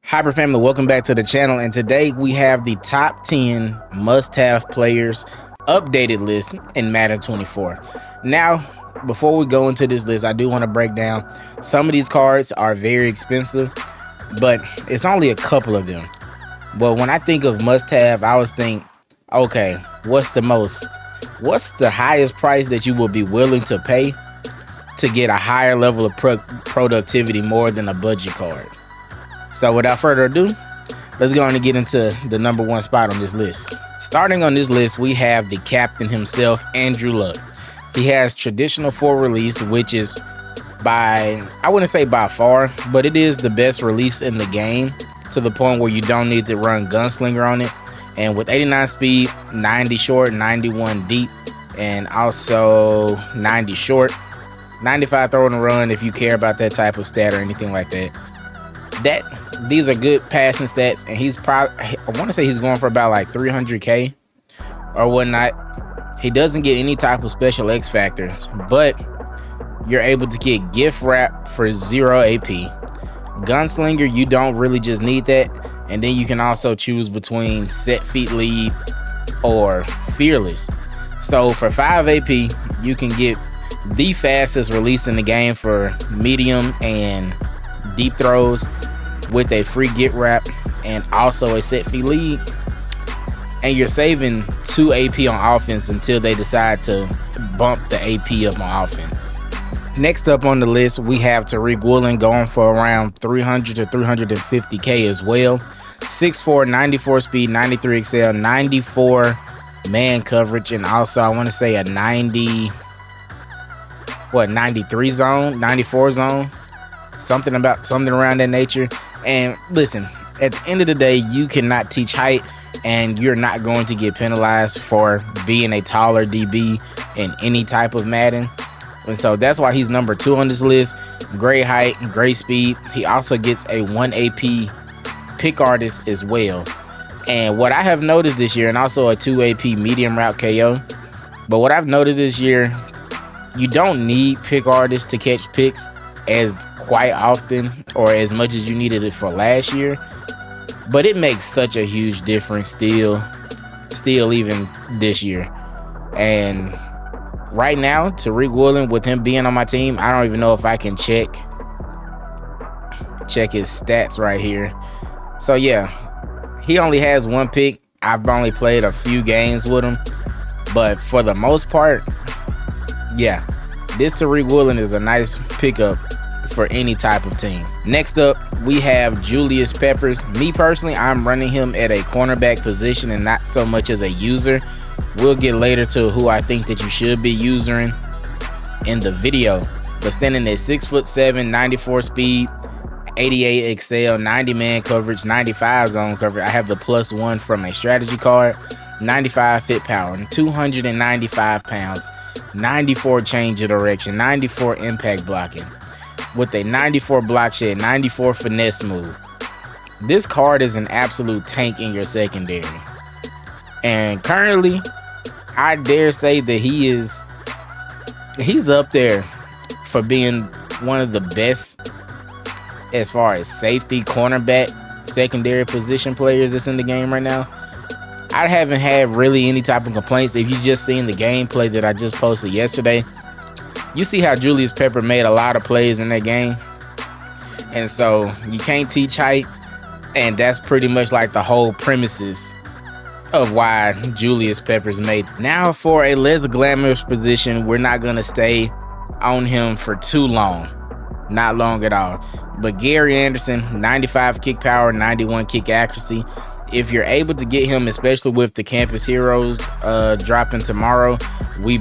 Hybrid family, welcome back to the channel, and today we have the top 10 must-have players updated list in Madden 24. Now, before we go into this list, I do want to break down some of these cards are very expensive, but it's only a couple of them. But when I think of must-have, I always think, okay, what's the highest price that you will be willing to pay to get a higher level of productivity more than a budget card? So without further ado, let's go on and get into the number one spot on this list. Starting on this list, we have the captain himself, Andrew Luck. He has traditional 4 release, which is I wouldn't say by far, but it is the best release in the game, to the point where you don't need to run gunslinger on it. And with 89 speed, 90 short, 91 deep, and also 90 short, 95 throw and run if you care about that type of stat or anything like that. These are good passing stats, and he's probably, I want to say he's going for about like 300k or whatnot. He doesn't get any type of special X factors, but you're able to get gift wrap for 0 AP. Gunslinger, you don't really just need that, and then you can also choose between set feet lead or fearless. So for 5 AP, you can get the fastest release in the game for medium and deep throws, with a free get wrap and also a set feet lead, and you're saving 2 AP on offense until they decide to bump the AP up on offense. Next up on the list, we have Tariq Woolen, going for around 300 to 350k as well. 6'4", 94 speed, 93 XL, 94 man coverage, and also I want to say a 93 zone, 94 zone, something around that nature. And listen, at the end of the day, you cannot teach height, and you're not going to get penalized for being a taller DB in any type of Madden. And so that's why he's number 2 on this list. Great height, great speed. He also gets a 1 AP pick artist as well. And what I have noticed this year, and also a 2 AP medium route KO, but what I've noticed this year, you don't need pick artists to catch picks as quite often or as much as you needed it for last year, but it makes such a huge difference still even this year. And right now, Tariq Woolen, with him being on my team, I don't even know if I can check his stats right here. So yeah, he only has 1 pick. I've only played a few games with him, but for the most part, yeah, this Tariq Woolen is a nice pickup for any type of team. Next up, we have Julius Peppers. Me personally, I'm running him at a cornerback position and not so much as a user. We'll get later to who I think that you should be using in the video. But standing at 6'7", 94 speed, 88 XL, 90 man coverage, 95 zone coverage. I have the +1 from a strategy card, 95 fit power, 295 pounds, 94 change of direction, 94 impact blocking, with a 94 block shed, 94 finesse move. This card is an absolute tank in your secondary. And currently, I dare say that he's up there for being one of the best as far as safety, cornerback, secondary position players that's in the game right now. I haven't had really any type of complaints. If you just seen the gameplay that I just posted yesterday, you see how Julius Peppers made a lot of plays in that game. And so you can't teach height, and that's pretty much like the whole premises of why Julius Peppers made. Now for a less glamorous position, we're not going to stay on him for too long. Not long at all. But Gary Anderson, 95 kick power, 91 kick accuracy. If you're able to get him, especially with the Campus Heroes dropping tomorrow, we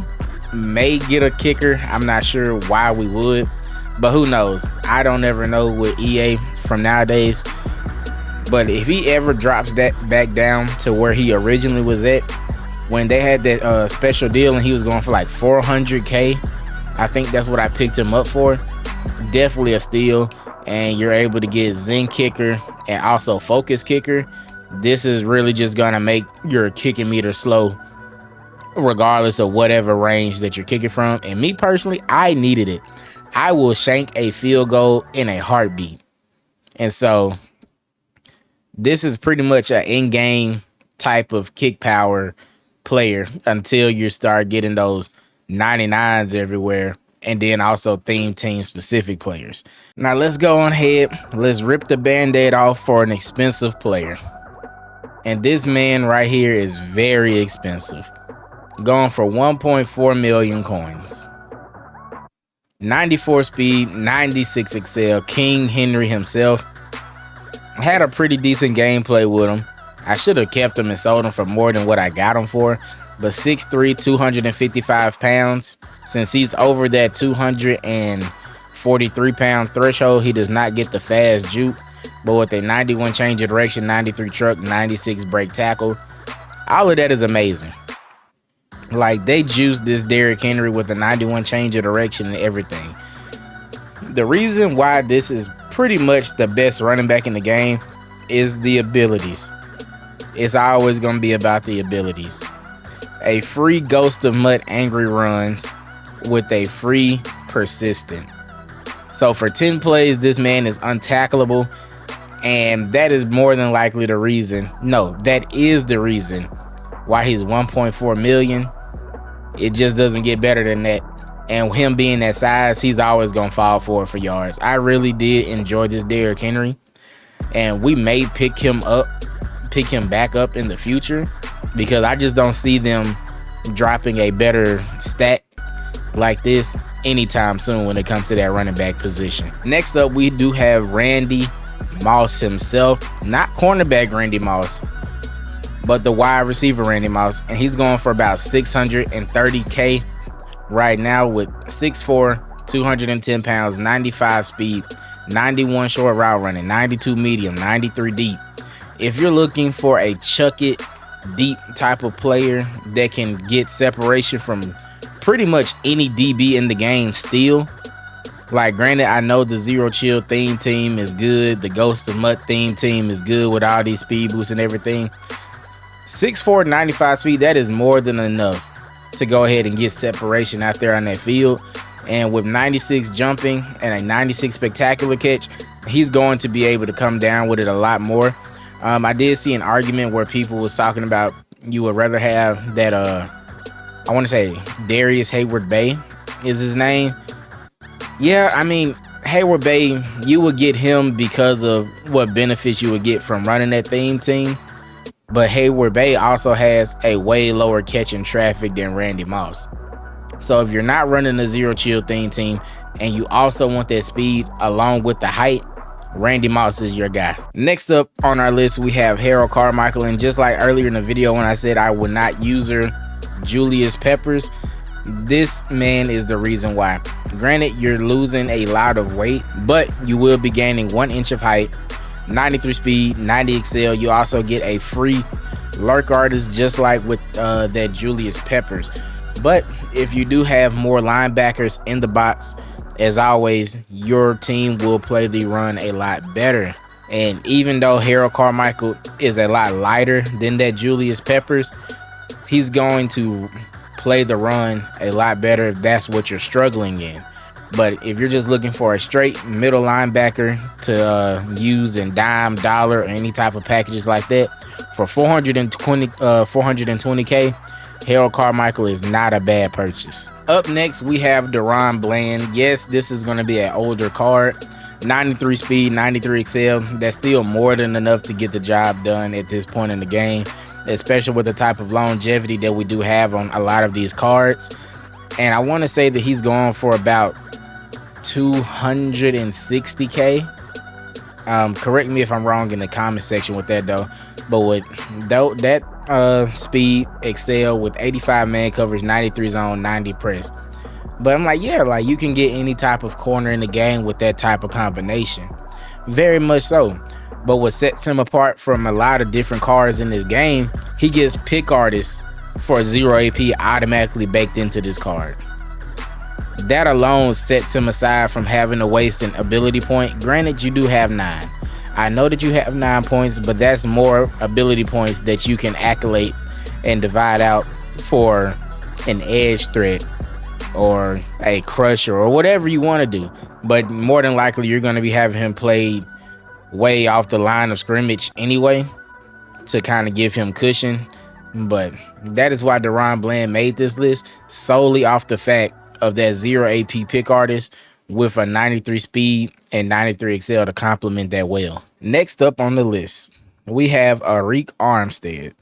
may get a kicker. I'm not sure why we would, but who knows? I don't ever know with EA from nowadays. But if he ever drops that back down to where he originally was at, when they had that special deal and he was going for like 400k, I think that's what I picked him up for. Definitely a steal. And you're able to get Zen kicker and also focus kicker. This is really just gonna make your kicking meter slow, regardless of whatever range that you're kicking from. And me personally, I needed it. I will shank a field goal in a heartbeat. And so This is pretty much an in-game type of kick power player until you start getting those 99s everywhere, and then also theme team specific players. Now let's go on ahead. Let's rip the band-aid off for an expensive player. And this man right here is very expensive. Going for 1.4 million coins. 94 speed, 96 excel, King Henry himself. Had a pretty decent gameplay with him. I should have kept him and sold him for more than what I got him for. But 6'3", 255 pounds. Since he's over that 243 pound threshold, he does not get the fast juke. But with a 91 change of direction, 93 truck, 96 break tackle, all of that is amazing. Like, they juiced this Derrick Henry with a 91 change of direction and everything. The reason why this is pretty much the best running back in the game is the abilities. It's always going to be about the abilities. A free Ghost of Mud angry runs with a free persistent. So for 10 plays, this man is untackleable. And that is more than likely the reason. No, that is the reason why he's 1.4 million. It just doesn't get better than that. And him being that size, he's always going to fall for it for yards. I really did enjoy this Derrick Henry. And we may pick him back up in the future, because I just don't see them dropping a better stat like this anytime soon when it comes to that running back position. Next up, we do have Randy Moss himself. Not cornerback Randy Moss, but the wide receiver Randy Moss. And he's going for about 630K right now with 6'4", 210 pounds, 95 speed, 91 short route running, 92 medium, 93 deep. If you're looking for a chuck it deep type of player that can get separation from pretty much any DB in the game still, like, granted, I know the Zero Chill theme team is good, the Ghost of Mud theme team is good with all these speed boosts and everything. 6'4", 95 speed, that is more than enough to go ahead and get separation out there on that field. And with 96 jumping and a 96 spectacular catch, he's going to be able to come down with it a lot more. I did see an argument where people was talking about you would rather have that, I want to say Darius Hayward-Bay is his name. Yeah, I mean, Hayward-Bay, you would get him because of what benefits you would get from running that theme team. But Hayward-Bay also has a way lower catching traffic than Randy Moss. So if you're not running a Zero Chill theme team and you also want that speed along with the height, Randy Moss is your guy. Next up on our list, we have Arik Armstead. And just like earlier in the video when I said I would not use her, Julius Peppers, this man is the reason why. Granted, you're losing a lot of weight, but you will be gaining 1 inch of height, 93 speed, 90 excel. You also get a free lurk artist, just like with that Julius Peppers. But if you do have more linebackers in the box, as always, your team will play the run a lot better. And even though Arik Carmichael is a lot lighter than that Julius Peppers, he's going to play the run a lot better if that's what you're struggling in. But if you're just looking for a straight middle linebacker to use in dime, dollar, or any type of packages like that, for 420K, Arik Carmichael is not a bad purchase. Up next, we have Deron Bland. Yes, this is going to be an older card. 93 speed, 93 excel. That's still more than enough to get the job done at this point in the game, especially with the type of longevity that we do have on a lot of these cards. And I want to say that he's going for about 260K. Correct me if I'm wrong in the comment section with that though. But with that speed, excel with 85 man coverage, 93 zone, 90 press. But I'm like, yeah, like you can get any type of corner in the game with that type of combination. Very much so. But what sets him apart from a lot of different cards in this game, he gets pick artists for 0 AP automatically baked into this card. That alone sets him aside from having to waste an ability point. Granted, you do have 9. I know that you have 9 points, but that's more ability points that you can accolade and divide out for an edge threat or a crusher or whatever you want to do. But more than likely, you're going to be having him played way off the line of scrimmage anyway, to kind of give him cushion. But that is why Deron Bland made this list, solely off the fact of that 0 AP pick artist with a 93 speed and 93 excel to complement that well. Next up on the list, we have Arik Armstead.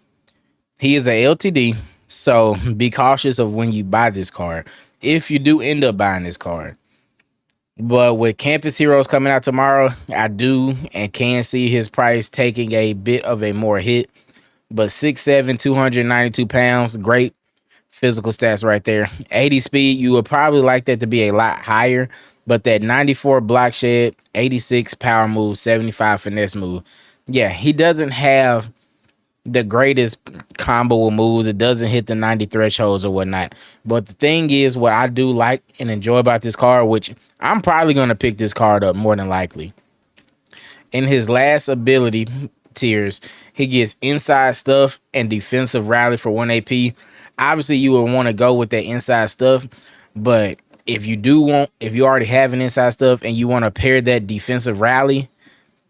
He is a LTD, so be cautious of when you buy this card, if you do end up buying this card. But with Campus Heroes coming out tomorrow, I do and can see his price taking a bit of a more hit. But 6'7", 292 pounds, great physical stats right there. 80 speed, you would probably like that to be a lot higher. But that 94 block shed, 86 power move, 75 finesse move. Yeah, he doesn't have the greatest combo of moves. It doesn't hit the 90 thresholds or whatnot. But the thing is, what I do like and enjoy about this card, which I'm probably going to pick this card up more than likely. In his last ability tiers, he gets inside stuff and defensive rally for 1 AP. Obviously, you would want to go with that inside stuff, but if you already have an inside stuff and you want to pair that defensive rally,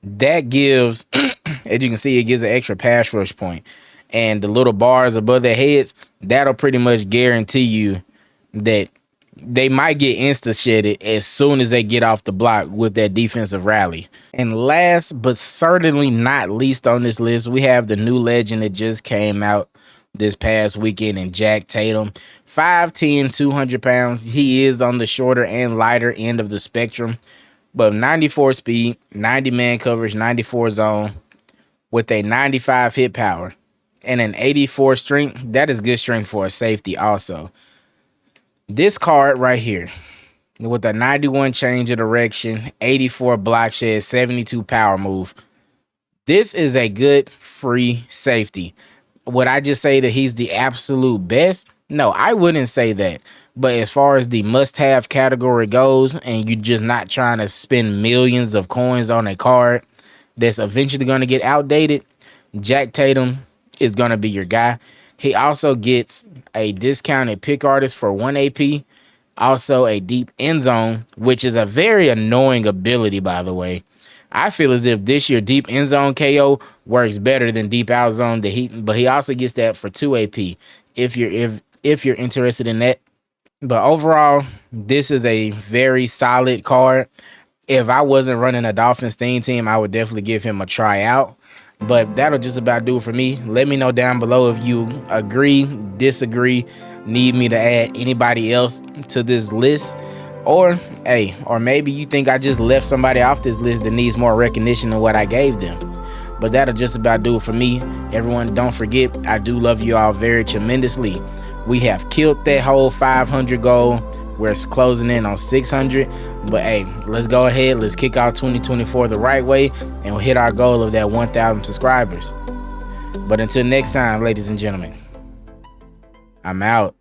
that gives, as you can see, it gives an extra pass rush point. And the little bars above their heads, that'll pretty much guarantee you that they might get insta-shedded as soon as they get off the block with that defensive rally. And last but certainly not least on this list, we have the new legend that just came out this past weekend in Jack Tatum. 5'10", 200 pounds. He is on the shorter and lighter end of the spectrum, but 94 speed, 90 man coverage, 94 zone with a 95 hit power and an 84 strength. That is good strength for a safety also. This card right here with a 91 change of direction, 84 block shed, 72 power move. This is a good free safety. Would I just say that he's the absolute best? No, I wouldn't say that. But as far as the must-have category goes, and you're just not trying to spend millions of coins on a card that's eventually going to get outdated, Jack Tatum is going to be your guy. He also gets a discounted pick artist for 1 AP, also a deep end zone, which is a very annoying ability, by the way. I feel as if this year deep end zone KO works better than deep out zone. But he also gets that for 2 AP if you're interested in that. But overall, this is a very solid card. If I wasn't running a Dolphins theme team, I would definitely give him a try out. But that'll just about do it for me. Let me know down below if you agree, disagree, need me to add anybody else to this list. Or maybe you think I just left somebody off this list that needs more recognition than what I gave them. But that'll just about do it for me. Everyone, don't forget, I do love you all very tremendously. We have killed that whole 500 goal. We're closing in on 600. But hey, let's go ahead. Let's kick out 2024 the right way, and we'll hit our goal of that 1,000 subscribers. But until next time, ladies and gentlemen, I'm out.